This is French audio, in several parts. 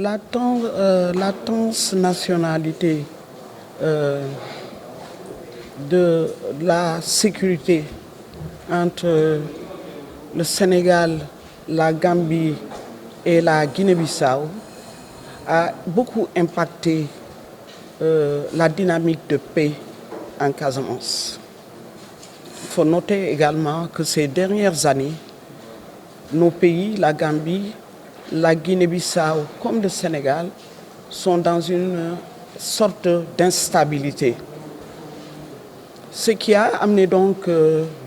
La transnationalité de la sécurité entre le Sénégal, la Gambie et la Guinée-Bissau a beaucoup impacté la dynamique de paix en Casamance. Il faut noter également que ces dernières années, nos pays, la Gambie, la Guinée-Bissau comme le Sénégal, sont dans une sorte d'instabilité. Ce qui a amené donc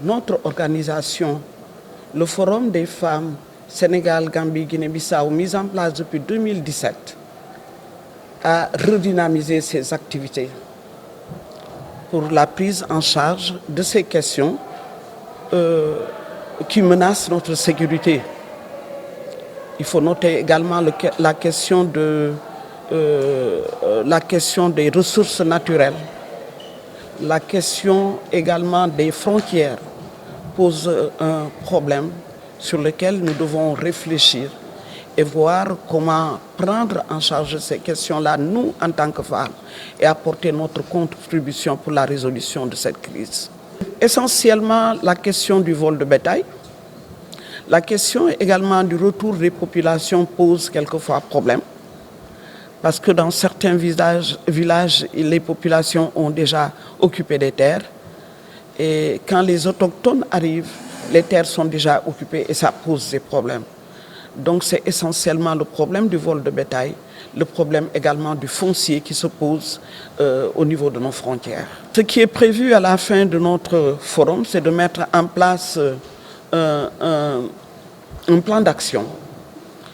notre organisation, le Forum des femmes Sénégal, Gambie, Guinée-Bissau, mis en place depuis 2017, à redynamiser ses activités pour la prise en charge de ces questions qui menacent notre sécurité. Il faut noter également la question des ressources naturelles. La question également des frontières pose un problème sur lequel nous devons réfléchir et voir comment prendre en charge ces questions-là, nous, en tant que femmes, et apporter notre contribution pour la résolution de cette crise. Essentiellement, la question du vol de bétail. La question également du retour des populations pose quelquefois problème, parce que dans certains villages, les populations ont déjà occupé des terres, et quand les autochtones arrivent, les terres sont déjà occupées et ça pose des problèmes. Donc c'est essentiellement le problème du vol de bétail, le problème également du foncier qui se pose au niveau de nos frontières. Ce qui est prévu à la fin de notre forum, c'est de mettre en place un plan d'action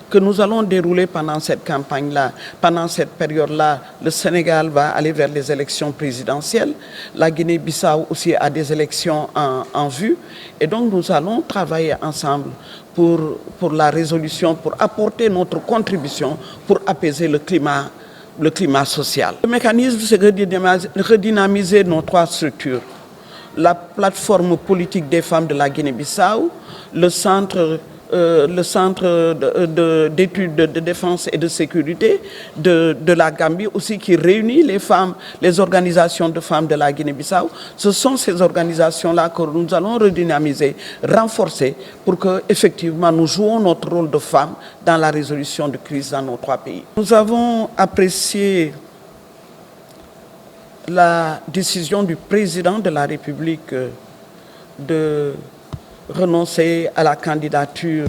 que nous allons dérouler pendant cette campagne-là. Pendant cette période-là, le Sénégal va aller vers les élections présidentielles. La Guinée-Bissau aussi a des élections en vue. Et donc nous allons travailler ensemble pour la résolution, pour apporter notre contribution, pour apaiser le climat social. Le mécanisme, c'est de redynamiser nos trois structures. La plateforme politique des femmes de la Guinée-Bissau, le centre d'études de défense et de sécurité de la Gambie aussi, qui réunit les femmes, les organisations de femmes de la Guinée-Bissau. Ce sont ces organisations-là que nous allons redynamiser, renforcer pour que effectivement nous jouons notre rôle de femmes dans la résolution de crises dans nos trois pays. Nous avons apprécié la décision du président de la République de renoncer à la candidature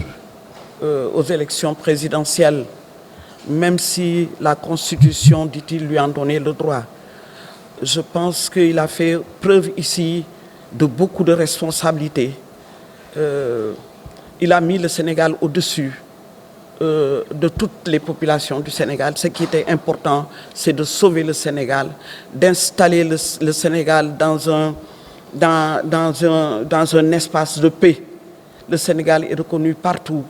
aux élections présidentielles, même si la Constitution, dit-il, lui en donnait le droit. Je pense qu'il a fait preuve ici de beaucoup de responsabilités. Il a mis le Sénégal au-dessus de toutes les populations du Sénégal. Ce qui était important, c'est de sauver le Sénégal, d'installer le Sénégal dans un espace de paix. Le Sénégal est reconnu partout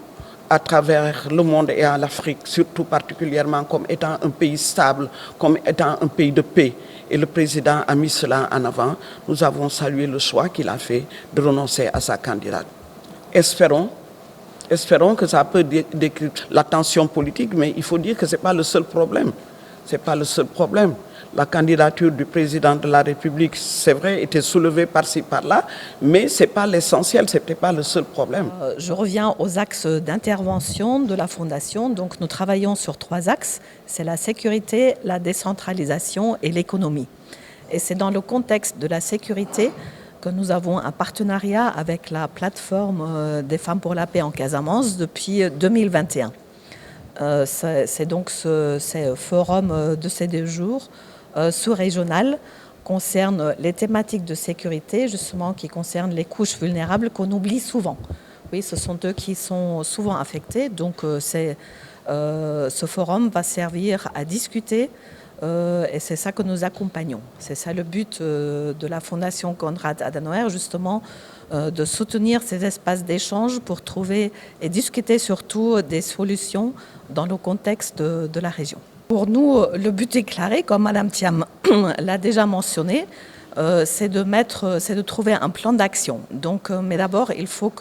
à travers le monde et en Afrique, surtout particulièrement comme étant un pays stable, comme étant un pays de paix. Et le président a mis cela en avant. Nous avons salué le choix qu'il a fait de renoncer à sa candidature. Espérons que ça peut décrire la tension politique, mais il faut dire que ce n'est pas le seul problème. Ce n'est pas le seul problème. La candidature du président de la République, c'est vrai, était soulevée par-ci, par-là, mais ce n'est pas l'essentiel, ce n'était pas le seul problème. Je reviens aux axes d'intervention de la Fondation. Donc, nous travaillons sur 3 axes. C'est la sécurité, la décentralisation et l'économie. Et c'est dans le contexte de la sécurité que nous avons un partenariat avec la plateforme des femmes pour la paix en Casamance depuis 2021. C'est donc ce forum de ces 2 jours sous-régional concerne les thématiques de sécurité, justement, qui concernent les couches vulnérables qu'on oublie souvent. Oui, ce sont eux qui sont souvent affectés. Donc, ce forum va servir à discuter et c'est ça que nous accompagnons. C'est ça le but de la Fondation Konrad Adenauer, justement, de soutenir ces espaces d'échange pour trouver et discuter surtout des solutions dans le contexte de la région. Pour nous, le but est clair, comme Madame Thiam l'a déjà mentionné. c'est de trouver un plan d'action. Donc, mais d'abord, il faut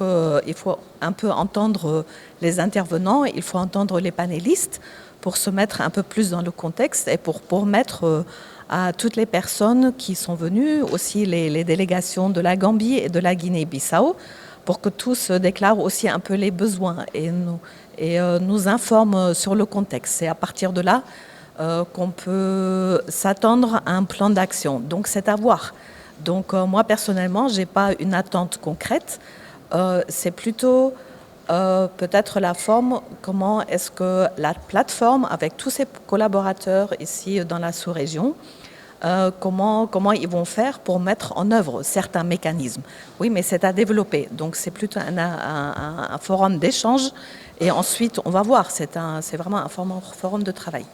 un peu entendre les intervenants, il faut entendre les panélistes pour se mettre un peu plus dans le contexte et pour mettre à toutes les personnes qui sont venues, aussi les délégations de la Gambie et de la Guinée-Bissau, pour que tous déclarent aussi un peu les besoins et nous informent sur le contexte. C'est à partir de là qu'on peut s'attendre à un plan d'action. Donc c'est à voir. Donc moi personnellement, je n'ai pas une attente concrète. C'est plutôt peut-être la forme, comment est-ce que la plateforme, avec tous ses collaborateurs ici dans la sous-région, comment ils vont faire pour mettre en œuvre certains mécanismes. Oui, mais c'est à développer. Donc c'est plutôt un forum d'échange et ensuite on va voir. C'est vraiment un forum de travail.